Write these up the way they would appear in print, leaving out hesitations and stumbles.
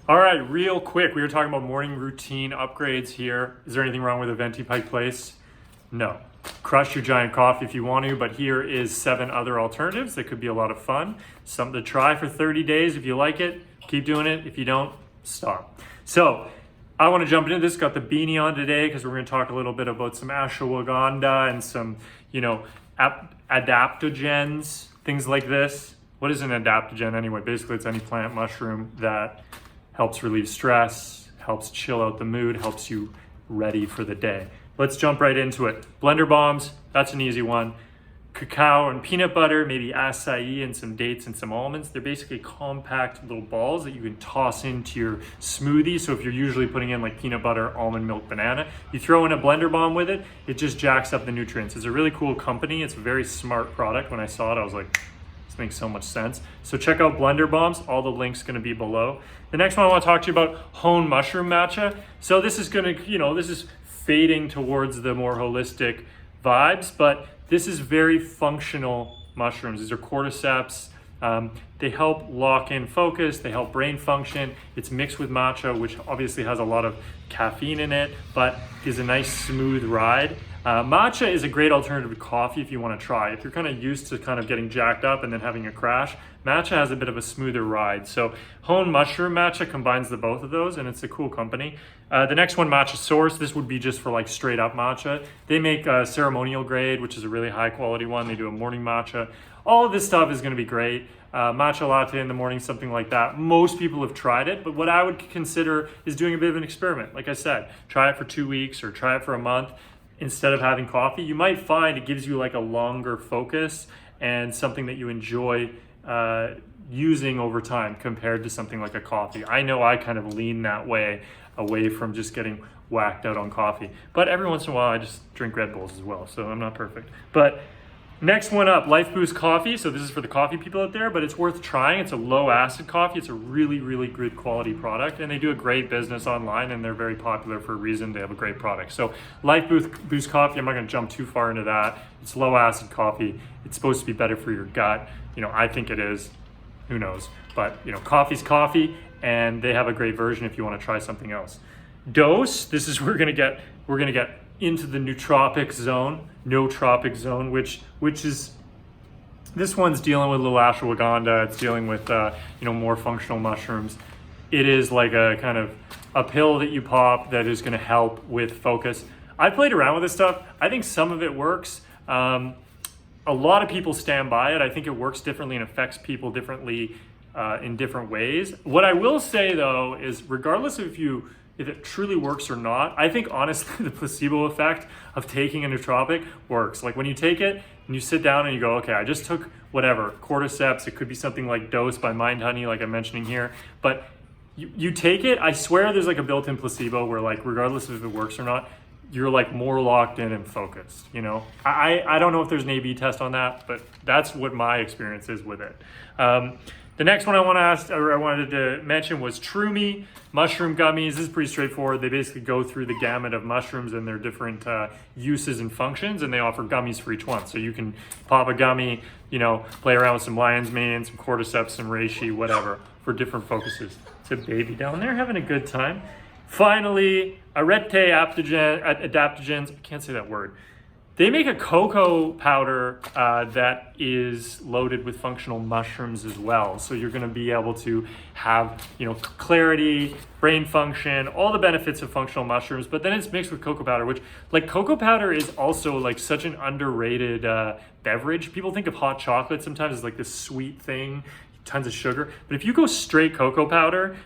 All right, real quick, we were talking about morning routine upgrades here. Is there anything wrong with a venti pike place? No. Crush your giant coffee if you want to, but here is 7 other alternatives that could be a lot of fun. Something to try for 30 days. If you like it, keep doing it. If you don't, stop. So I want to jump into this. Got the beanie on today because we're going to talk a little bit about some ashwagandha and some, adaptogens, things like this. What is an adaptogen anyway? Basically, it's any plant mushroom that helps relieve stress, helps chill out the mood, helps you ready for the day. Let's jump right into it. Blender bombs, that's an easy one. Cacao and peanut butter, maybe acai and some dates and some almonds. They're basically compact little balls that you can toss into your smoothie. So if you're usually putting in like peanut butter, almond milk, banana, you throw in a blender bomb with it, it just jacks up the nutrients. It's a really cool company. It's a very smart product. When I saw it, I was like, this makes so much sense. So check out blender bombs. All the links going to be below. The next one I want to talk to you about, honed mushroom matcha. So this is going to, this is fading towards the more holistic vibes, but this is very functional mushrooms. These are cordyceps. They help lock in focus. They help brain function. It's mixed with matcha, which obviously has a lot of caffeine in it, but is a nice smooth ride. Matcha is a great alternative to coffee if you want to try. If you're kind of used to kind of getting jacked up and then having a crash, matcha has a bit of a smoother ride. So honed mushroom matcha combines the both of those, and it's a cool company. The next one, Matcha Source. This would be just for like straight up matcha. They make a ceremonial grade, which is a really high quality one. They do a morning matcha. All of this stuff is going to be great. Matcha latte in the morning, something like that. Most people have tried it, but what I would consider is doing a bit of an experiment. Like I said, try it for 2 weeks or try it for a month. Instead of having coffee, you might find it gives you like a longer focus and something that you enjoy using over time compared to something like a coffee. I know I kind of lean that way, away from just getting whacked out on coffee. But every once in a while, I just drink Red Bulls as well, so I'm not perfect. But next one up, Life Boost Coffee. So this is for the coffee people out there, but it's worth trying. It's a low acid coffee. It's a really, really good quality product, and they do a great business online, and they're very popular for a reason. They have a great product. So Life Boost Coffee, I'm not going to jump too far into that. It's low acid coffee. It's supposed to be better for your gut. I think it is. Who knows? But coffee's coffee, and they have a great version if you want to try something else. Dose. This is we're gonna get into the nootropic zone, nootropic zone, which is, this one's dealing with a little ashwagandha. It's dealing with more functional mushrooms. It is like a kind of a pill that you pop that is going to help with focus. I played around with this stuff. I think some of it works. A lot of people stand by it. I think it works differently and affects people differently in different ways. What I will say though is, regardless of if it truly works or not, I think honestly the placebo effect of taking a nootropic works. Like when you take it and you sit down and you go, okay, I just took whatever, cordyceps, it could be something like Dose by Mind Honey, like I'm mentioning here, but you take it, I swear there's like a built-in placebo where like regardless of if it works or not, you're like more locked in and focused, I don't know if there's an A/B test on that, but that's what my experience is with it. The next one I wanted to mention was Trumi mushroom gummies. This is pretty straightforward. They basically go through the gamut of mushrooms and their different uses and functions, and they offer gummies for each one. So you can pop a gummy, play around with some lion's mane, some cordyceps, some reishi, whatever, for different focuses. It's a baby down there having a good time. Finally, Arete Adaptogens. I can't say that word. They make a cocoa powder that is loaded with functional mushrooms as well. So you're going to be able to have, clarity, brain function, all the benefits of functional mushrooms. But then it's mixed with cocoa powder, which, like, cocoa powder is also like such an underrated beverage. People think of hot chocolate sometimes as like this sweet thing, tons of sugar. But if you go straight cocoa powder,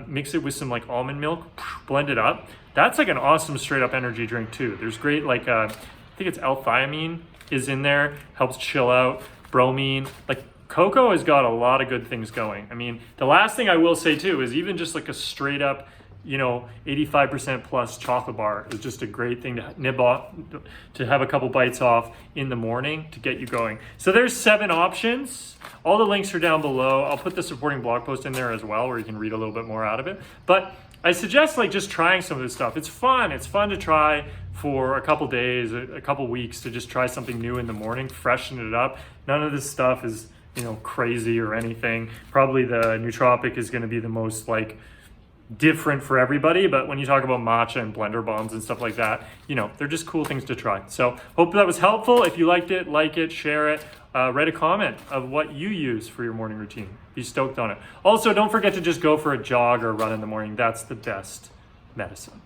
mix it with some like almond milk, blend it up, that's like an awesome straight up energy drink too. There's great like I think it's L-thiamine is in there, helps chill out, bromine. Like cocoa has got a lot of good things going. I mean, the last thing I will say too is even just like a straight up, 85% plus chocolate bar is just a great thing to nib off, to have a couple bites off in the morning to get you going. So there's 7 options. All the links are down below. I'll put the supporting blog post in there as well, where you can read a little bit more out of it. But I suggest like just trying some of this stuff. It's fun. It's fun to try for a couple days, a couple weeks, to just try something new in the morning, freshen it up. None of this stuff is, crazy or anything. Probably the nootropic is going to be the most like, different for everybody, but when you talk about matcha and blender bombs and stuff like that, they're just cool things to try. So hope that was helpful. If you liked it, like it, share it, write a comment of what you use for your morning routine. Be stoked on it. Also, don't forget to just go for a jog or a run in the morning. That's the best medicine.